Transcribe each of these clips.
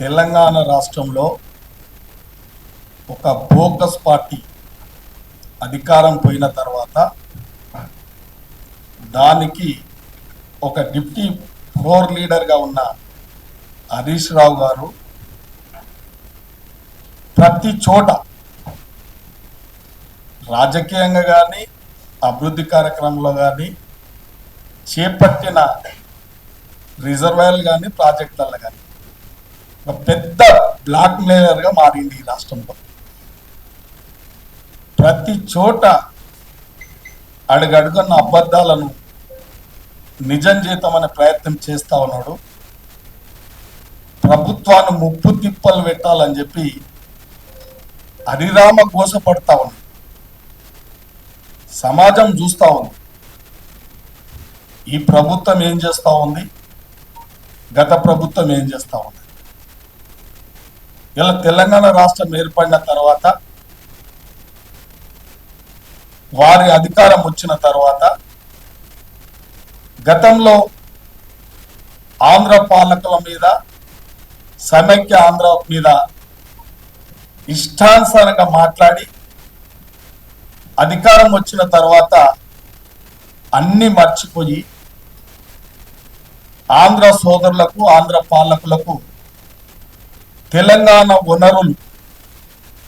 తెలంగాణ రాష్ట్రంలో ఒక bogus party అధికారం పోయిన తర్వాత దానికి ఒక డిప్టీ ఫ్లోర్ లీడర్గా ఉన్న హరీష్ రావు గారు ప్రతి చోట రాజకీయంగా కానీ అభివృద్ధి కార్యక్రమంలో కానీ చేపట్టిన రిజర్వాయర్లు కానీ ప్రాజెక్టులలో కానీ ఒక పెద్ద బ్లాక్ మెయిలర్గా మారింది ఈ రాష్ట్రంలో. ప్రతి చోట అడుగడుగున్న అబద్ధాలను నిజం చేద్దామనే ప్రయత్నం చేస్తా ఉన్నాడు. ప్రభుత్వాన్ని ముప్పు తిప్పలు పెట్టాలని చెప్పి హరిరామ గోసపడతా ఉంది. సమాజం చూస్తూ ఉంది ఈ ప్రభుత్వం ఏం చేస్తూ ఉంది, గత ప్రభుత్వం ఏం చేస్తూ ఉంది. ఇలా తెలంగాణ రాష్ట్రం ఏర్పడిన తర్వాత వారి అధికారం వచ్చిన తర్వాత గతంలో ఆంధ్ర పాలకుల మీద, సమైక్య ఆంధ్ర మీద ఇష్టానుసారంగా మాట్లాడి అధికారం వచ్చిన తర్వాత అన్ని మర్చిపోయి ఆంధ్ర సోదరులకు, ఆంధ్ర పాలకులకు తెలంగాణ వనరులు,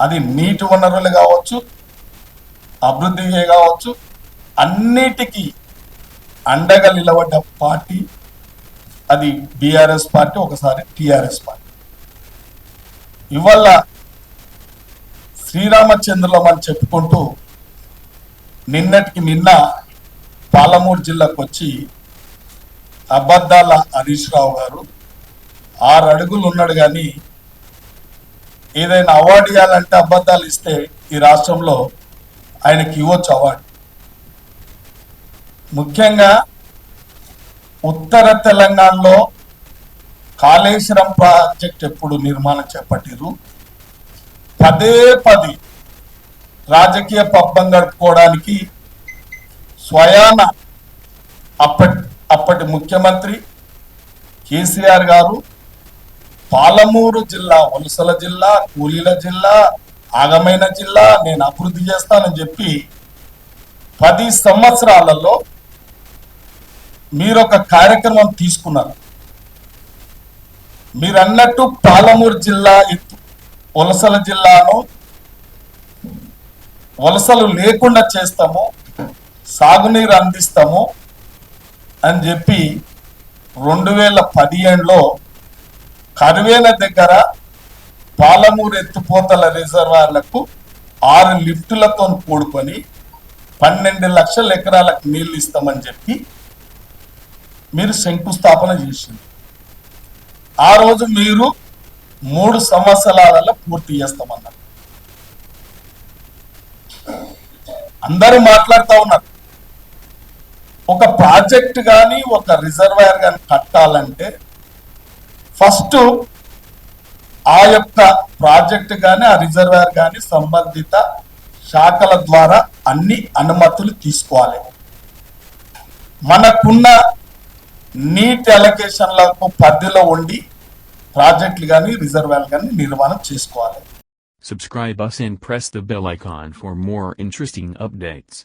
అది నీటి వనరులు కావచ్చు, అభివృద్ధి కావచ్చు, అన్నిటికీ అండగా నిలబడ్డ పార్టీ అది బీఆర్ఎస్ పార్టీ, ఒకసారి టిఆర్ఎస్ పార్టీ. ఇవాళ శ్రీరామచంద్రులం అని చెప్పుకుంటూ నిన్నటికి నిన్న పాలమూరు జిల్లాకు వచ్చి అబద్ధాల హరీష్ రావు గారు 6 అడుగులు ఉన్నాడు. కానీ ఏదైనా అవార్డు ఇవ్వాలంటే అబద్ధాలు ఇస్తే ఈ రాష్ట్రంలో ఆయనకి ఇవ్వచ్చు అవార్డు. ముఖ్యంగా ఉత్తర తెలంగాణలో కాళేశ్వరం ప్రాజెక్ట్ ఎప్పుడు నిర్మాణం చేపట్టిరు, పదే రాజకీయ పబ్బం గడుపుకోవడానికి స్వయాన అప్పటి ముఖ్యమంత్రి కేసీఆర్ గారు పాలమూరు జిల్లా, వలసల జిల్లా, కూలీల జిల్లా, ఆగమైన జిల్లా, నేను అభివృద్ధి చేస్తానని చెప్పి 10 సంవత్సరాలలో మీరు ఒక కార్యక్రమం తీసుకున్నారు. మీరు అన్నట్టు పాలమూరు జిల్లా, వలసల జిల్లాను వలసలు లేకుండా చేస్తాము, సాగునీరు అందిస్తాము అని చెప్పి 2015లో కరువేల దగ్గర పాలమూరు ఎత్తిపోతల రిజర్వాయర్లకు 6 లిఫ్టులతో కూడుకొని 12 లక్షల ఎకరాలకు నీళ్లు ఇస్తామని చెప్పి మీరు శంకుస్థాపన చేసింది. ఆ రోజు మీరు 3 సంవత్సరాలలో పూర్తి చేస్తామన్నారు. అందరూ మాట్లాడుతూ ఉన్నారు. ఒక ప్రాజెక్ట్ కానీ ఒక రిజర్వాయర్ కానీ కట్టాలంటే ఫస్ట్ ఆ యొక్క ప్రాజెక్ట్ కానీ ఆ రిజర్వాయర్ కానీ సంబంధిత శాఖల ద్వారా అన్ని అనుమతులు తీసుకోవాలి. మనకున్న నీటి అలొకేషన్లకు పరిధిలో ఉండి ప్రాజెక్టులు కానీ రిజర్వాయర్ కానీ నిర్మాణం చేసుకోవాలి. Subscribe us and press the bell icon for more interesting updates.